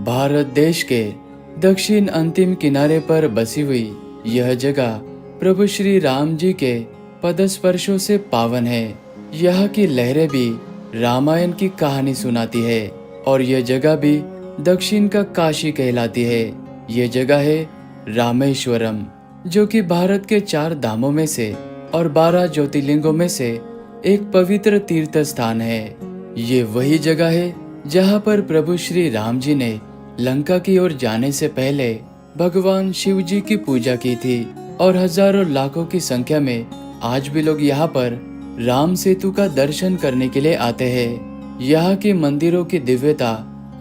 भारत देश के दक्षिण अंतिम किनारे पर बसी हुई यह जगह प्रभु श्री राम जी के पदस्पर्शों से पावन है। यहाँ की लहरें भी रामायण की कहानी सुनाती है और यह जगह भी दक्षिण का काशी कहलाती है। यह जगह है रामेश्वरम, जो कि भारत के 4 धामों में से और 12 ज्योतिर्लिंगों में से एक पवित्र तीर्थ स्थान है। ये वही जगह है जहाँ पर प्रभु श्री राम जी ने लंका की ओर जाने से पहले भगवान शिव जी की पूजा की थी और हजारों लाखों की संख्या में आज भी लोग यहाँ पर राम सेतु का दर्शन करने के लिए आते हैं। यहाँ के मंदिरों की दिव्यता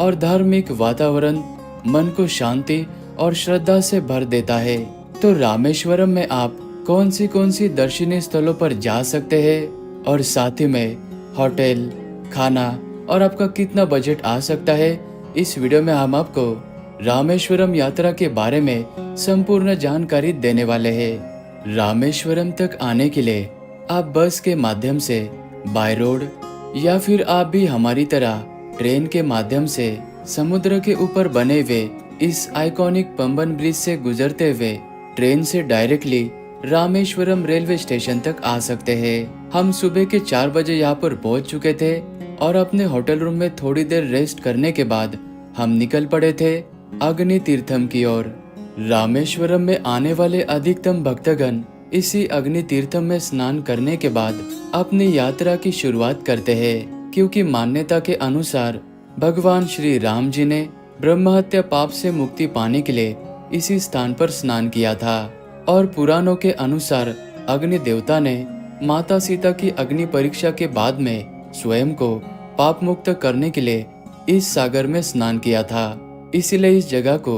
और धार्मिक वातावरण मन को शांति और श्रद्धा से भर देता है। तो रामेश्वरम में आप कौन सी दर्शनीय स्थलों पर जा सकते हैं और साथ ही में होटल, खाना और आपका कितना बजट आ सकता है, इस वीडियो में हम आपको रामेश्वरम यात्रा के बारे में संपूर्ण जानकारी देने वाले हैं। रामेश्वरम तक आने के लिए आप बस के माध्यम से, बाय रोड या फिर आप भी हमारी तरह ट्रेन के माध्यम से समुद्र के ऊपर बने हुए इस आइकॉनिक पंबन ब्रिज से गुजरते हुए ट्रेन से डायरेक्टली रामेश्वरम रेलवे स्टेशन तक आ सकते हैं। हम सुबह के 4 बजे यहाँ पर पहुँच चुके थे और अपने होटल रूम में थोड़ी देर रेस्ट करने के बाद हम निकल पड़े थे अग्नि तीर्थम की ओर। रामेश्वरम में आने वाले अधिकतम भक्तगण इसी अग्नि तीर्थम में स्नान करने के बाद अपनी यात्रा की शुरुआत करते हैं, क्योंकि मान्यता के अनुसार भगवान श्री राम जी ने ब्रह्म हत्या पाप से मुक्ति पाने के लिए इसी स्थान पर स्नान किया था और पुराणों के अनुसार अग्नि देवता ने माता सीता की अग्नि परीक्षा के बाद में स्वयं को पाप मुक्त करने के लिए इस सागर में स्नान किया था। इसीलिए इस जगह को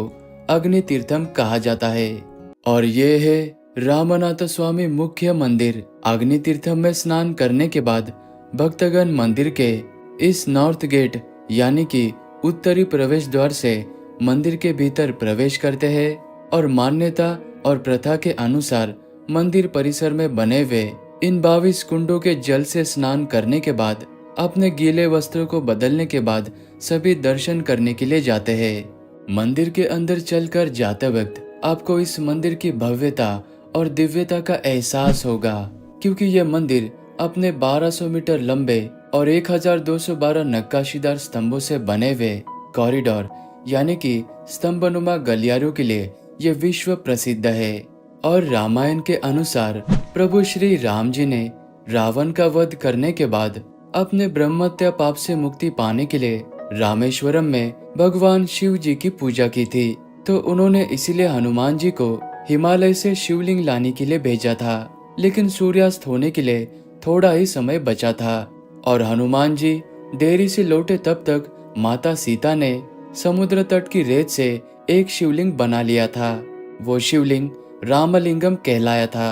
अग्नि तीर्थम कहा जाता है। और ये है रामनाथ स्वामी मुख्य मंदिर। अग्नि तीर्थम में स्नान करने के बाद भक्तगण मंदिर के इस नॉर्थ गेट यानी कि उत्तरी प्रवेश द्वार से मंदिर के भीतर प्रवेश करते हैं और मान्यता और प्रथा के अनुसार मंदिर परिसर में बने हुए इन 22 कुंडों के जल से स्नान करने के बाद अपने गीले वस्त्रों को बदलने के बाद सभी दर्शन करने के लिए जाते हैं। मंदिर के अंदर चलकर जाते वक्त आपको इस मंदिर की भव्यता और दिव्यता का एहसास होगा, क्योंकि यह मंदिर अपने 1200 मीटर लंबे और 1212 नक्काशीदार स्तंभों से बने हुए कॉरिडोर यानी कि स्तंभनुमा गलियारों के लिए यह विश्व प्रसिद्ध है। और रामायण के अनुसार प्रभु श्री राम जी ने रावण का वध करने के बाद अपने ब्रह्महत्या पाप से मुक्ति पाने के लिए रामेश्वरम में भगवान शिव जी की पूजा की थी। तो उन्होंने इसीलिए हनुमान जी को हिमालय से शिवलिंग लाने के लिए भेजा था, लेकिन सूर्यास्त होने के लिए थोड़ा ही समय बचा था और हनुमान जी देरी से लौटे तब तक माता सीता ने समुद्र तट की रेत से एक शिवलिंग बना लिया था। वो शिवलिंग रामलिंगम कहलाया था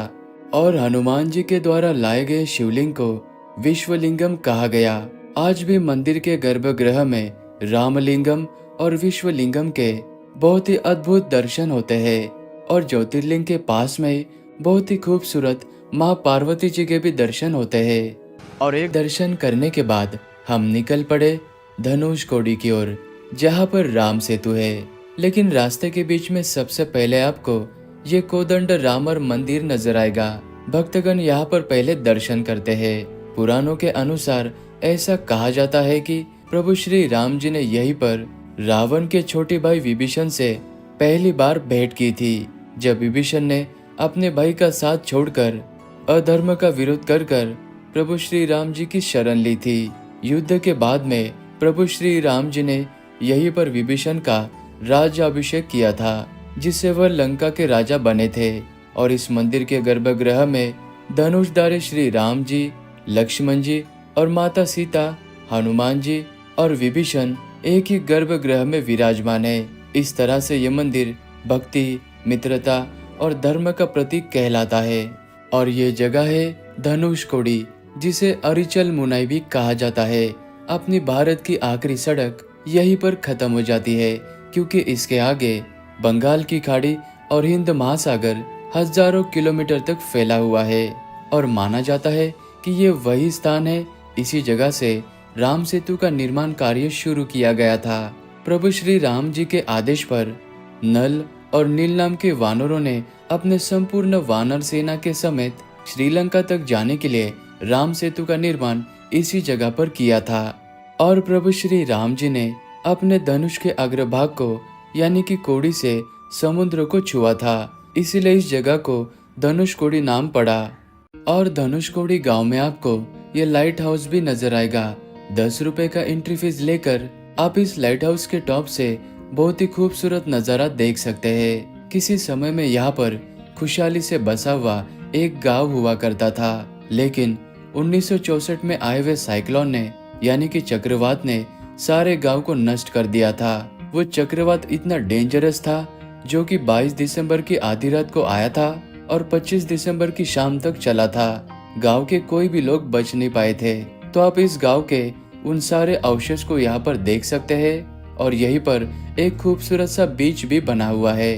और हनुमान जी के द्वारा लाए गए शिवलिंग को विश्वलिंगम कहा गया। आज भी मंदिर के गर्भगृह में रामलिंगम और विश्वलिंगम के बहुत ही अद्भुत दर्शन होते हैं और ज्योतिर्लिंग के पास में बहुत ही खूबसूरत माँ पार्वती जी के भी दर्शन होते हैं। और एक दर्शन करने के बाद हम निकल पड़े धनुषकोडी की ओर, जहाँ पर राम सेतु है। लेकिन रास्ते के बीच में सबसे पहले आपको ये कोदंड रामर मंदिर नजर आएगा। भक्तगण यहाँ पर पहले दर्शन करते हैं। पुराणों के अनुसार ऐसा कहा जाता है कि प्रभु श्री राम जी ने यहीं पर रावण के छोटे भाई विभीषण से पहली बार भेंट की थी, जब विभीषण ने अपने भाई का साथ छोड़कर अधर्म का विरोध कर प्रभु श्री राम जी की शरण ली थी। युद्ध के बाद में प्रभु श्री राम जी ने यहीं पर विभीषण का राज्याभिषेक किया था, जिससे वह लंका के राजा बने थे। और इस मंदिर के गर्भगृह में धनुषधारी श्री राम जी, लक्ष्मण जी और माता सीता, हनुमान जी और विभीषण एक ही गर्भगृह में विराजमान है। इस तरह से यह मंदिर भक्ति, मित्रता और धर्म का प्रतीक कहलाता है। और ये जगह है धनुषकोडी, जिसे अरिचल मुनाई भी कहा जाता है। अपनी भारत की आखिरी सड़क यहीं पर खत्म हो जाती है, क्योंकि इसके आगे बंगाल की खाड़ी और हिंद महासागर हजारों किलोमीटर तक फैला हुआ है। और माना जाता है कि ये वही स्थान है, इसी जगह से राम सेतु का निर्माण कार्य शुरू किया गया था। प्रभु श्री राम जी के आदेश पर नल और नील नाम के वानरों ने अपने संपूर्ण वानर सेना के समेत श्रीलंका तक जाने के लिए राम सेतु का निर्माण इसी जगह पर किया था। और प्रभु श्री राम जी ने अपने धनुष के अग्रभाग को यानी कि कोड़ी से समुद्र को छुआ था, इसीलिए इस जगह को धनुषकोडी नाम पड़ा। और धनुषकोडी गांव में आपको ये लाइट हाउस भी नजर आएगा। 10 रुपए का एंट्री फीस लेकर आप इस लाइट हाउस के टॉप से बहुत ही खूबसूरत नजारा देख सकते हैं। किसी समय में यहाँ पर खुशहाली से बसा हुआ एक गांव हुआ करता था, लेकिन 1964 में आए हुए साइक्लोन ने यानी कि चक्रवात ने सारे गांव को नष्ट कर दिया था। वो चक्रवात इतना डेंजरस था जो कि 22 दिसंबर की आधी रात को आया था और 25 दिसंबर की शाम तक चला था। गांव के कोई भी लोग बच नहीं पाए थे। तो आप इस गांव के उन सारे अवशेष को यहाँ पर देख सकते हैं और यहीं पर एक खूबसूरत सा बीच भी बना हुआ है।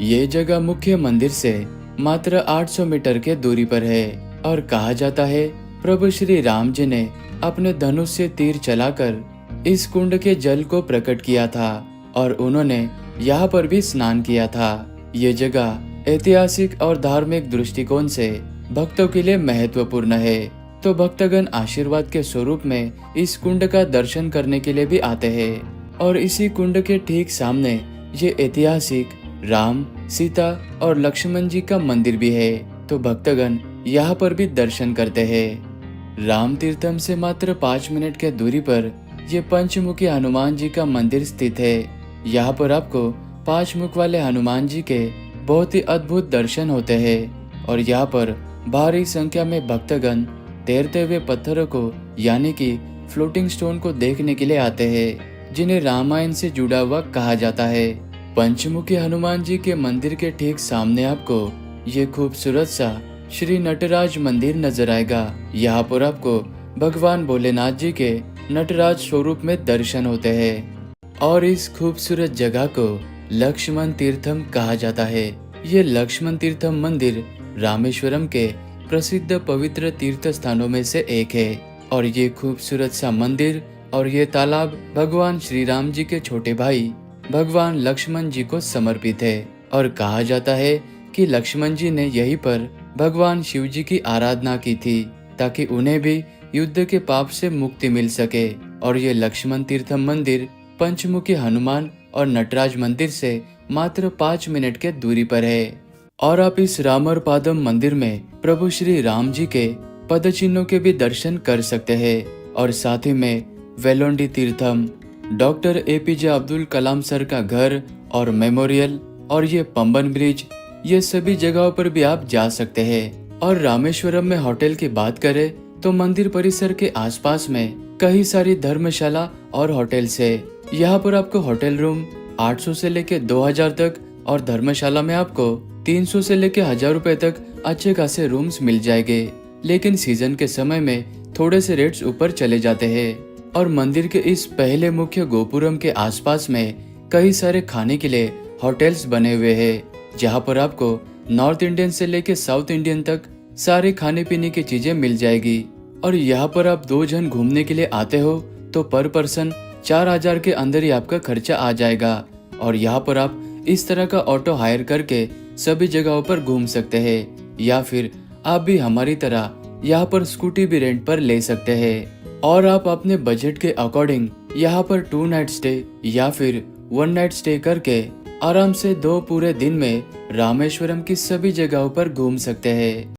ये जगह मुख्य मंदिर से मात्र 800 मीटर के दूरी पर है और कहा जाता है प्रभु श्री राम जी ने अपने धनुष से तीर चलाकर इस कुंड के जल को प्रकट किया था और उन्होंने यहाँ पर भी स्नान किया था। ये जगह ऐतिहासिक और धार्मिक दृष्टिकोण से भक्तों के लिए महत्वपूर्ण है, तो भक्तगण आशीर्वाद के स्वरूप में इस कुंड का दर्शन करने के लिए भी आते हैं। और इसी कुंड के ठीक सामने ये ऐतिहासिक राम, सीता और लक्ष्मण जी का मंदिर भी है, तो भक्तगण यहाँ पर भी दर्शन करते हैं। राम तीर्थम से मात्र 5 मिनट के दूरी पर ये पंचमुखी हनुमान जी का मंदिर स्थित है। यहाँ पर आपको 5 मुख वाले हनुमान जी के बहुत ही अद्भुत दर्शन होते हैं और यहाँ पर भारी संख्या में भक्तगण तैरते हुए पत्थरों को यानी कि फ्लोटिंग स्टोन को देखने के लिए आते हैं, जिन्हें रामायण से जुड़ा हुआ कहा जाता है। पंचमुखी हनुमान जी के मंदिर के ठीक सामने आपको ये खूबसूरत सा श्री नटराज मंदिर नजर आएगा। यहाँ पर आपको भगवान भोलेनाथ जी के नटराज स्वरूप में दर्शन होते हैं और इस खूबसूरत जगह को लक्ष्मण तीर्थम कहा जाता है। ये लक्ष्मण तीर्थम मंदिर रामेश्वरम के प्रसिद्ध पवित्र तीर्थ स्थानों में से एक है और ये खूबसूरत सा मंदिर और ये तालाब भगवान श्री राम जी के छोटे भाई भगवान लक्ष्मण जी को समर्पित है और कहा जाता है कि लक्ष्मण जी ने यहीं पर भगवान शिव जी की आराधना की थी ताकि उन्हें भी युद्ध के पाप से मुक्ति मिल सके। और ये लक्ष्मण तीर्थम मंदिर पंचमुखी हनुमान और नटराज मंदिर से मात्र 5 मिनट के दूरी पर है। और आप इस रामर पादम मंदिर में प्रभु श्री राम जी के पद चिन्हों के भी दर्शन कर सकते हैं और साथ ही में वेलोंडी Theertham, doctor APJ Abdul Kalam sir का घर और मेमोरियल और ये पंबन ब्रिज, ये सभी जगहों पर भी आप जा सकते हैं। और रामेश्वरम में होटल की बात करें तो मंदिर परिसर के आसपास में कई सारी धर्मशाला और होटल्स है। यहाँ पर आपको होटल रूम 800 से लेके 2000 तक और धर्मशाला में आपको 300 से लेके 1000 रुपए तक अच्छे खासे रूम्स मिल जाएंगे, लेकिन सीजन के समय में थोड़े से रेट्स ऊपर चले जाते हैं। और मंदिर के इस पहले मुख्य गोपुरम के आसपास में कई सारे खाने के लिए होटल्स बने हुए हैं, जहाँ पर आपको नॉर्थ इंडियन से लेके साउथ इंडियन तक सारे खाने पीने की चीजें मिल जाएगी। और यहाँ पर आप 2 जन घूमने के लिए आते हो तो पर पर्सन 4000 के अंदर ही आपका खर्चा आ जाएगा। और यहाँ पर आप इस तरह का ऑटो हायर करके सभी जगहों पर घूम सकते हैं, या फिर आप भी हमारी तरह यहाँ पर स्कूटी भी रेंट पर ले सकते हैं। और आप अपने बजट के अकॉर्डिंग यहाँ पर 2 नाइट स्टे या फिर 1 नाइट स्टे करके आराम से 2 पूरे दिन में रामेश्वरम की सभी जगहों पर घूम सकते हैं।